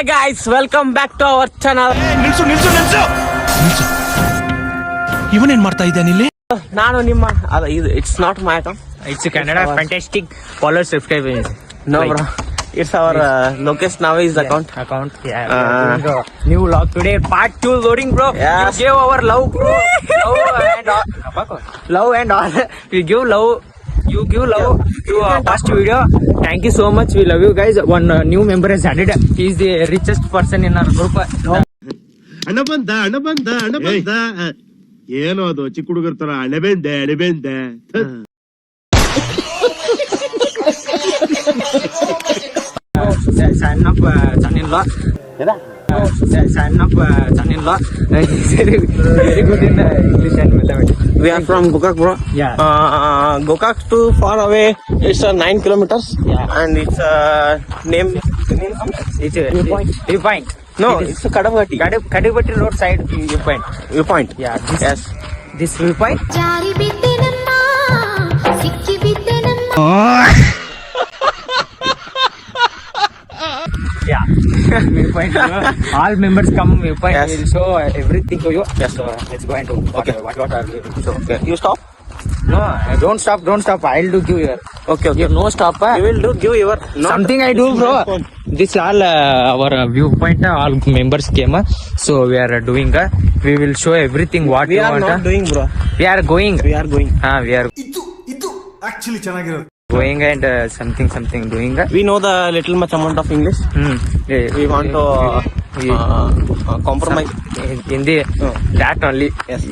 Hi guys, welcome back to our channel. ನಿಲ್ಸು ಇವನೇನ್ ಮಾಡ್ತಾ ಇದ್ದಾನೆ ಇಲ್ಲಿ? ನಾನು ನಿಮ್ಮ it's not my account. It's a Canada fantastic follow subscribe. No bro, it's our Lokesh Navi's account. Yeah. New vlog today, part 2 loading, bro. Yes. We gave our love, bro. Love and all. We give love. You give love to our first video. Thank you so much. We love you guys. One new member has added. He is the richest person in our group. ಹಣ ಬಂದ ಏನೋ ಅದು ಚಿಕ್ಕ ಹುಡುಗರ ತರ ಅಣಬೆಂದೆ Sign up, son-in-law. Sign up, son-in-law. Very good in English and mathematics. We are from Gokak, bro. Yeah. Gokak to far away. It's 9 kilometers. Yeah. And it's name. It's a viewpoint. No, it's Kadavati. Kadavati road side viewpoint. Viewpoint. Yeah. This viewpoint. ಜಾರಿ ಬಿದ್ದೆನಮ್ಮ ಸಿಕ್ಕಿ ಬಿದ್ದೆನಮ್ಮ Yeah. Viewpoint. All members come viewpoint. Yes. We'll show everything to you. Yes. So let's go into what are you? Okay. You stop. No, don't stop. I'll do give your. Okay. You no stop. You will give your. Something I do, bro. This all our viewpoint. All members came. So we are doing. We will show everything what We you are want. not doing, bro. We are going. We are going. We are ಇದು actually ಚೆನ್ನಾಗಿರೋದು. going and something doing. We know the little much amount of English. We want to compromise. In the that only. Yes.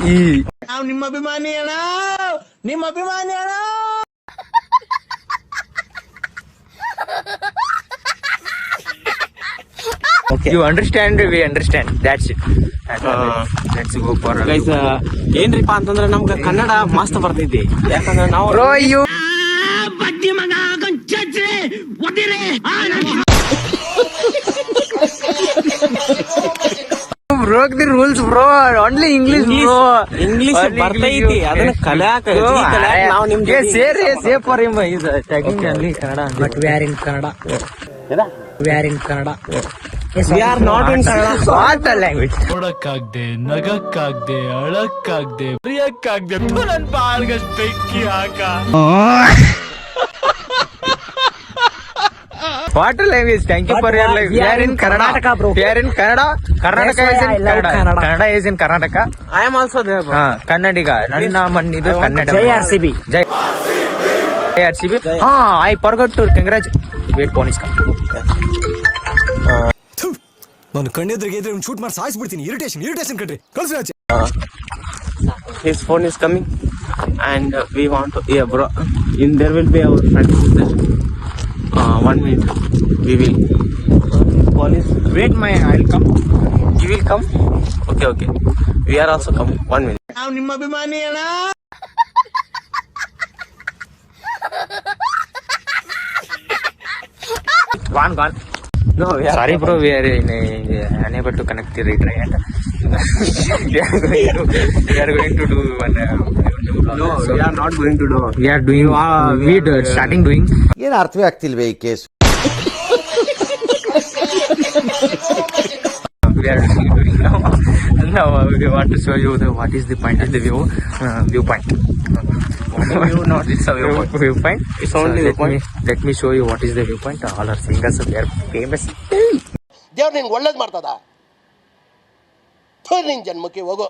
ನಾವು ನಿಮ್ಮ ಅಭಿಮಾನಿ ಅಣ್ಣ. Okay. You understand? We understand. That's it. Let's go for. Guys ಏನ್ರಿಪ್ಪ ಅಂತಂದ್ರೆ ನಮ್ಗೆ ಕನ್ನಡ ಮಸ್ತ್ ಬರ್ತೈತಿ. ಯಾಕಂದ್ರೆ ನಾವು Bro, you. Broke the rules, bro. Only English, bro. English Only ಬರ್ತೈತಿ. English. ಅದನ್ನ ಕಲ್ಯಾಕ ನಾವು ನಿಮ್ say for him. He's tagging only Kannada. But we are in Kannada. We are in Kannada. We are not in Kannada. What a language. ನೋಡಕ್ಕಾಗ್ದೆ, ನಗಕ್ಕಾಗ್ದೆ, ಅಳಕ್ಕಾಗ್ದೆ, ಪ್ರಿಯಕ್ಕಾಗ್ದೆ, ನನ್ ಬಾಳ್ಗಷ್ಟ್ ಬೆಂಕಿ ಹಾಕ. What a language. Thank you for your life. We are in Karnataka, bro. We are in Kannada. Karnataka is in Kannada. Kannada is in Karnataka. I am also there, bro. Kannadiga. ನನ್ನ ಮಣ್ಣಿದು Kannada. Jai RCB. Jai RCB. I forgot to congratulate. Wait, phone is coming. ನಾನು ಕಣ್ಣೆದ್ರಿಗೆ ಇದ್ರೆ shoot ಮಾಡಿ ಸಾಯಿಸ್ಬಿಡ್ತೀನಿ. Irritation ಕಣ್ರಿ. ಕಳ್ಸಿ ಆಚೆ. His phone is coming and we want to bro. There will be our friends. 1 minute. We will. Police. Wait, I'll come. You will come? Okay. We are also come. 1 minute. ನಾವು ನಿಮ್ಮ ಅಭಿಮಾನಿ ಅಣ್ಣ. Gone. No, we are Sorry, bro. We are unable to connect the retrain. We are going to do one. No, we are not going to do. We are doing. We starting doing. ಏನು ಅರ್ಥವೇ ಆಗ್ತಿಲ್ವೇ ಈ case? We are doing now we want to show you what is the point of the viewpoint. Not it's a Viewpoint. It's only viewpoint. Let me show you what is the viewpoint. All our singers, they are famous. ದೇವ್ರು ನಿನ್ಗೆ ಒಳ್ಳೇದು ಮಾಡ್ತದ? ನಿನ್ ಜನ್ಮಕ್ಕೆ ಹೋಗೋ.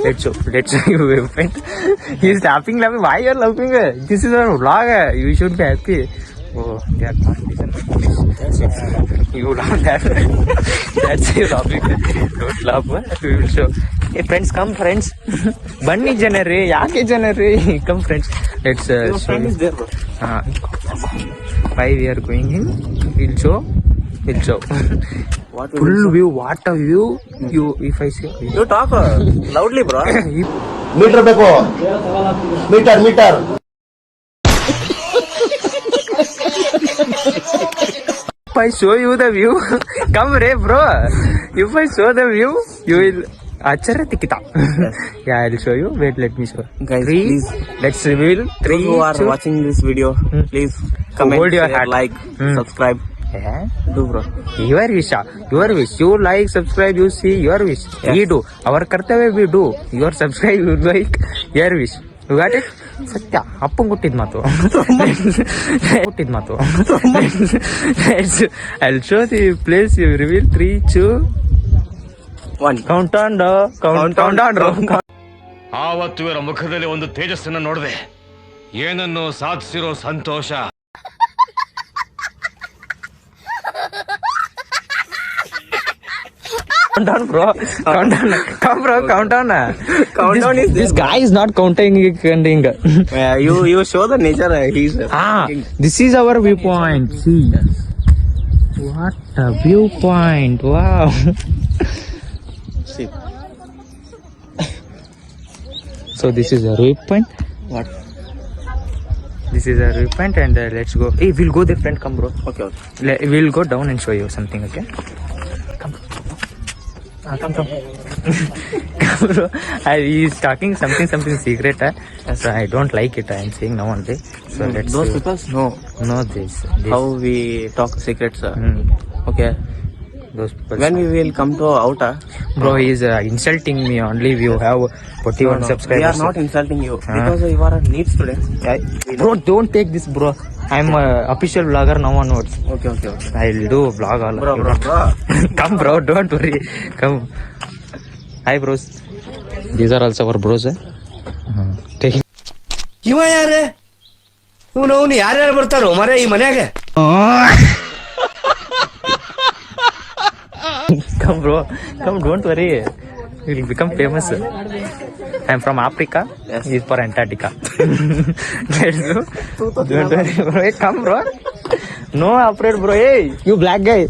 Let's show you viewpoint. He is laughing. Why you are laughing? This is our vlog. You should be happy. Oh, they are not listening. You laugh that. That's your topic. Don't laugh. We will show. Hey friends, come friends. Bunny janare, yaake janare. Come friends. Let's Your show friend you. is there, bro. Why we are going in? We'll show. What Full view. What a view. You, if I say. You talk loudly, bro. Meter ಬೇಕು. Meter. If I show you the view, come Ray, bro. If I show the view, you will. Acharya Tikita. Yeah, I'll show you. Wait, let me show. Guys, Three. please. Let's reveal. Those Three. who are 2. watching this video, please comment, Hold your share, hat. like, subscribe. Yeah. Do bro. Your wish. Your wish. You like, subscribe, you see, your wish. Yes. We do. Our kartavya we do. Your subscribe, you like, your wish. You got it? ಸತ್ಯ ಅಪ್ಪಂಗ್ ಕೊಟ್ಟಿದ್ ಮಾತು ಕೊಟ್ಟಿದ್ ಮಾತು I'll show the place you reveal 3, 2, 1. count down. ಆವತ್ತು ಇವರ ಮುಖದಲ್ಲಿ ಒಂದು ತೇಜಸ್ಸನ್ನು ನೋಡಿದೆ, ಏನನ್ನು ಸಾಧಿಸಿರೋ ಸಂತೋಷ. Count down, bro. Count down. Come, bro. Count down. Countdown is This guy is not counting. You show the nature. He's This is our viewpoint. See. What a viewpoint. Wow. See. So this is a viewpoint. What? This is a viewpoint and let's go. Hey, we'll go there, friend. Come, bro. Okay. We'll go down and show you something, okay? Come. Come. Come, bro. He's talking something secret. So I don't like it. I'm saying now only. So let's Those people know this. how we talk secrets. Okay. Those people. When we will come to outer, Bro, he's insulting me only. You have 41 subscribers. we are not insulting you because you are a neat student. Bro, don't take this, bro. I'm a official vlogger now onwards. Okay. I'll do vlog all. Bro. Come, bro. Don't worry. Come. Hi, bros. These are also our bros. Take. ಇವ ಯಾರೇ ಇವನು ಯಾರ್ಯಾರು ಬರ್ತಾರೋ ಮರ ಈ ಮನ್ಯಾಗ? Come, bro. Come, don't worry. We'll become famous. I'm from Africa. Yes. He's for Antarctica. Let's go. Don't worry, bro. Hey, come, bro. No, afraid, bro. Hey, you black guy.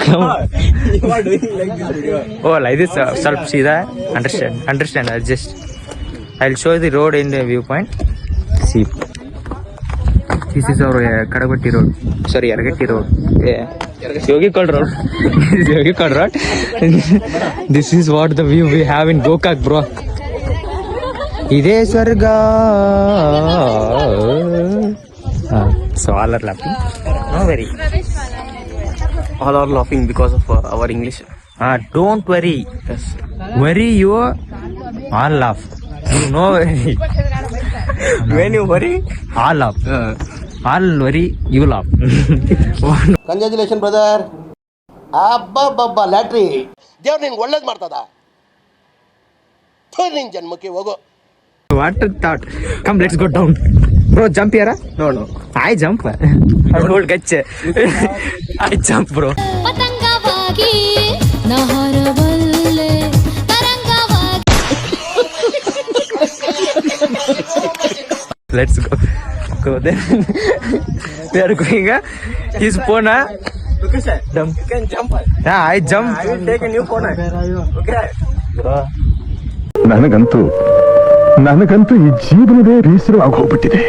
Come. You are doing like this video. Oh, like this. Self see that. Understand. I'll show you the road in the viewpoint. See. This is our Kadagatti road. Sorry, Yaragatti road. Yeah. Yogikal road. Yogikal road. This is what the view we have in Gokak, bro. Ide Swarga. So all are laughing. No worry. All are laughing because of our English. Don't worry. Yes. Worry you. All laugh. No worry. When you worry, All laugh. All worry, you laugh. Congratulation brother. ಅಬ್ಬಬ್ಬಬ್ಬ lottery. ದೇವ್ರು ನಿನ್ಗೆ ಒಳ್ಳೇದು ಮಾಡ್ತದ. ನಿನ್ ಜನ್ಮಕ್ಕೆ ಹೋಗೋ. What a thought. Come, let's go down. Bro, jump here. no. I jump. I don't catch. I jump, bro. ಪತಂಗವಾಗಿ ನಹರವಲ್ಲೆ ತರಂಗವಾಗಿ Let's go. Go there. We are going. His phone. Okay, sir. Jump. You can jump. Yeah, I jump. I will take a new corner. Okay. Bro. ನನಗಂತೂ ಈ ಜೀವನವೇ ಬೇಸರವಾಗಿ ಹೋಗ್ಬಿಟ್ಟಿದೆ.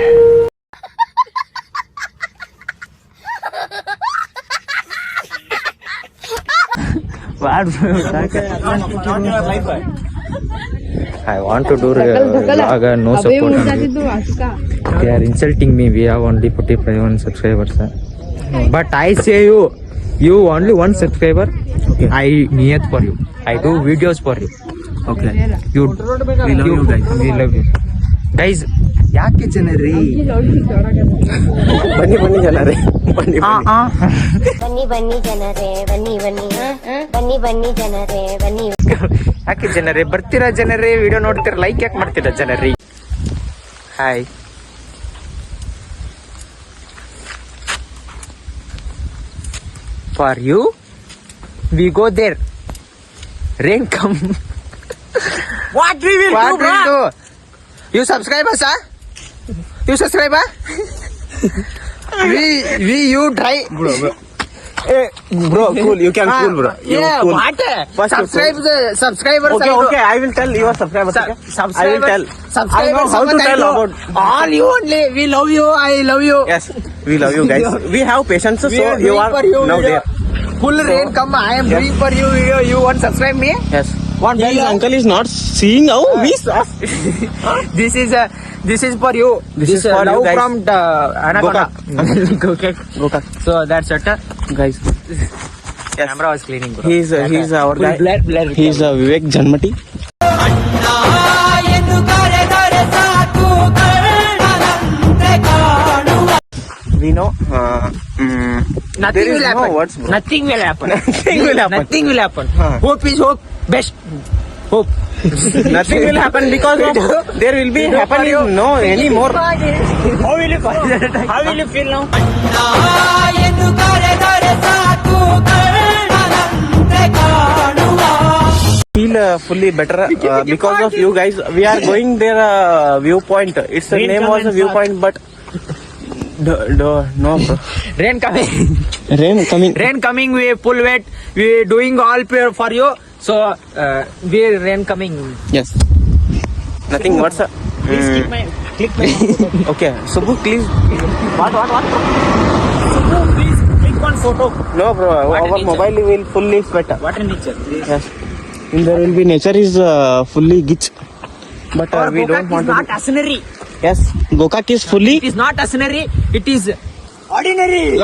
I want to do vlog, no support only. They are insulting me. We have only 41 subscribers. But I say you only 1 subscriber. Okay. I niyat for you. I do videos for you. Okay. You, We love you guys. We love you. Guys, ಯಾಕೆ ಜನರಿ ಬನ್ನಿ ಜನರೇ ಬನ್ನಿ ಬನ್ನಿ ಜನರೇ ಬನ್ನಿ ಜನರೇ ಬನ್ನಿ ಯಾಕೆ ಜನರೇ ಬರ್ತೀರಾ ಜನರೇ ವಿಡಿಯೋ ನೋಡ್ತೀರಾ ಲೈಕ್ ಯಾಕೆ ಮಾಡ್ತೀರಾ ಜನರೇ hi for you we go there rain come What we will do? You subscribe us, huh? You subscribe, huh? we you try. Bro, cool. You can cool, bro. You cool. First you cool. Subscribers. Okay. I will tell your subscribers. Okay? I will tell. I know how to tell about. All you only. We love you. I love you. Yes, we love you guys. We have patience, so you are now there. Full rain come. I am doing for you video. You want subscribe me? Yes. This uncle is not seeing how we saw. This is for you. This is for love you guys. from the Anaconda. Gokak. So that's it. Guys. Yes. Camera was cleaning, bro. He's our Full guy. blur. He's Vivek Janmati. We know. Nothing there is will happen. no words, bro. Nothing will happen. Nothing will happen. Nothing will happen. Huh. Hope is hope. Best. Hope. Nothing will happen because of there will be happening no anymore. How will you feel? How will you feel now? Feel fully better because of you guys. We are going their viewpoint. Its the name was a viewpoint, but no, bro. Rain coming. Rain coming. Rain coming. We full wet. We doing all for you. So we rain coming. Yes. Nothing. What's up? Click my. Okay. Subbu, please. What? Subbu, please click one photo. No, bro. What Our nature? mobile will fully sweat. What in nature? Yes. And there will be nature is fully gitch. But we don't want is to. not scenery. Yes. Gokak is fully. It is not a scenery. It is ordinary.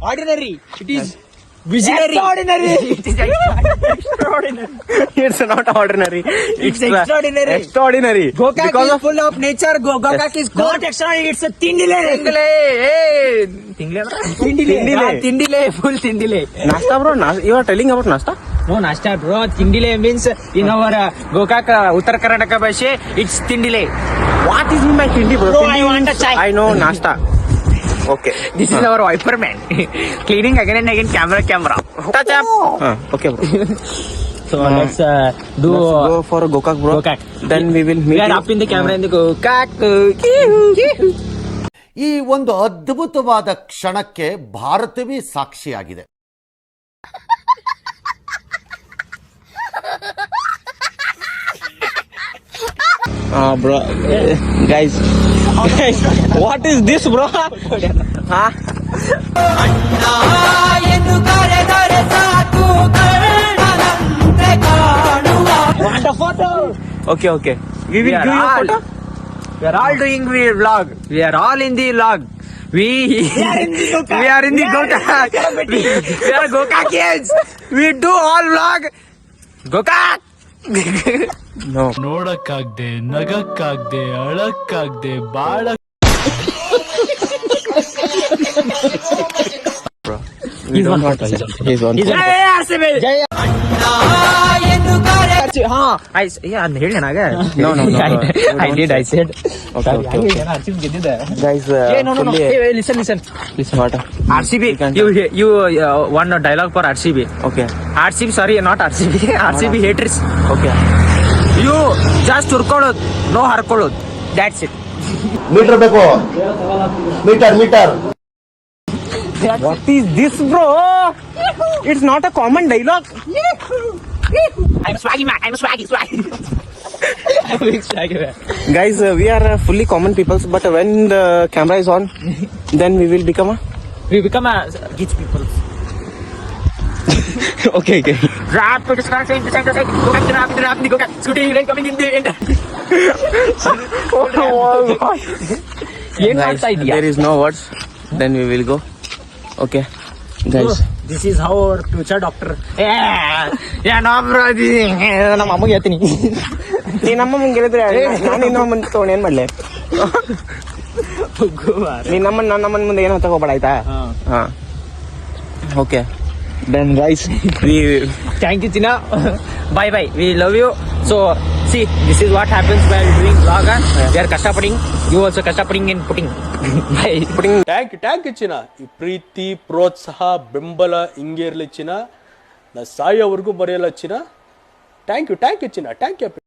Ordinary. It is visionary. Extraordinary. It is extraordinary. It's not ordinary. It's extraordinary. Extraordinary. Gokak Because is of full of nature. Gokak is not extraordinary. It's a tindile. Tindile. Full tindile. Nasta, bro. You are telling about Nasta? No, Nasta, bro. Tindile means in our Gokak, Uttar Karnataka Bhashe, it's tindile. What is in my tindi, bro? Bro, Tindi I want means a chai. I know Nasta. Okay. This is our wiper man. Cleaning again and again camera. Touch up. Okay, bro. So let's do Let's go for Gokak, bro. Gokak. Then we will meet We are you. up in the camera in the Gokak. ಈ ಒಂದು ಅದ್ಭುತವಾದ ಕ್ಷಣಕ್ಕೆ ಭಾರತವೇ ಸಾಕ್ಷಿಯಾಗಿದೆ. Bro. Guys. What is this, bro? Huh? Want a photo? Okay. We will We are give you a all- photo. We are all doing vlog. We are all in the vlog. We are in the Gokak. We are Gokakians. We do all vlog. Gokak. No. ನೋಡಕ್ಕಾಗ್ದೆ ನಗಕ್ಕಾಗ್ದೆ ಅಳಕ್ಕಾಗ್ದೆ ಬಾಳ We don't want to say. He's on. Jai RCB. ಹಾ ಅದ್ನ ಹೇಳಿ ನಾಗ No. I did. I said. Okay. RCB ಗೆದ್ದಿದ್ದೆ. Guys, No. fully. Hey, listen. Listen, what? RCB. You can You one dialogue for RCB. Okay. RCB, sorry, not RCB. RCB haters. Okay. You just ಹುರ್ಕೊಳ್ಳೋದು, no ಹರ್ಕೊಳ್ಳೋದು. That's it. Meter ಬೇಕು. Meter. What is this, bro? It's not a common dialogue. I'm swaggy man. I'm swaggy. I'm big swaggy man. Guys, we are fully common people, but when the camera is on, then we will become a. We become a rich people. Okay. Rap, go back to rap, go back. Scooting, rain coming in the end. ಏನ್ ಮಾಡ್ತಾ ಇದೀಯಾ? There is no words. Then we will go. Okay, guys. This is how our future doctor. No bro, ನಮ್ಮ ಅಮ್ಮಗೆ ಹೇಳ್ತೀನಿ. ನೀ ನಮ್ಮ ಮುಂದೆ ಹೇಳಿದ್ರೆ ನಾನು ಇನ್ನೊಮ್ಮೆ ತಗೊಂಡು ಏನ್ ಮಾಡ್ಲಿ? ನೀ ನನ್ನ ಮುಂದೆ ಏನೋ ತಗೋಬೇಡ ಆಯ್ತಾ? ಹಾ. Okay. Then guys, Thank you, Tina. Bye. We love you. So, see, this is what happens while doing vlog. They are ಕಷ್ಟಪಡಿಂಗ್. You also ಕಷ್ಟಪಡಿಂಗ್ in putting. Bye. Tank ಚಿನ್ನ. ಈ ಪ್ರೀತಿ ಪ್ರೋತ್ಸಾಹ ಬೆಂಬಲ ಹಿಂಗೆ ಇರಲಿ ಚಿನ್ನ. ನಾ ಸಾಯೋವರೆಗೂ ಬರೆಯಲ್ಲ ಚಿನ್ನ. ಥ್ಯಾಂಕ್ ಯು ಚಿನ್ನ. Thank you.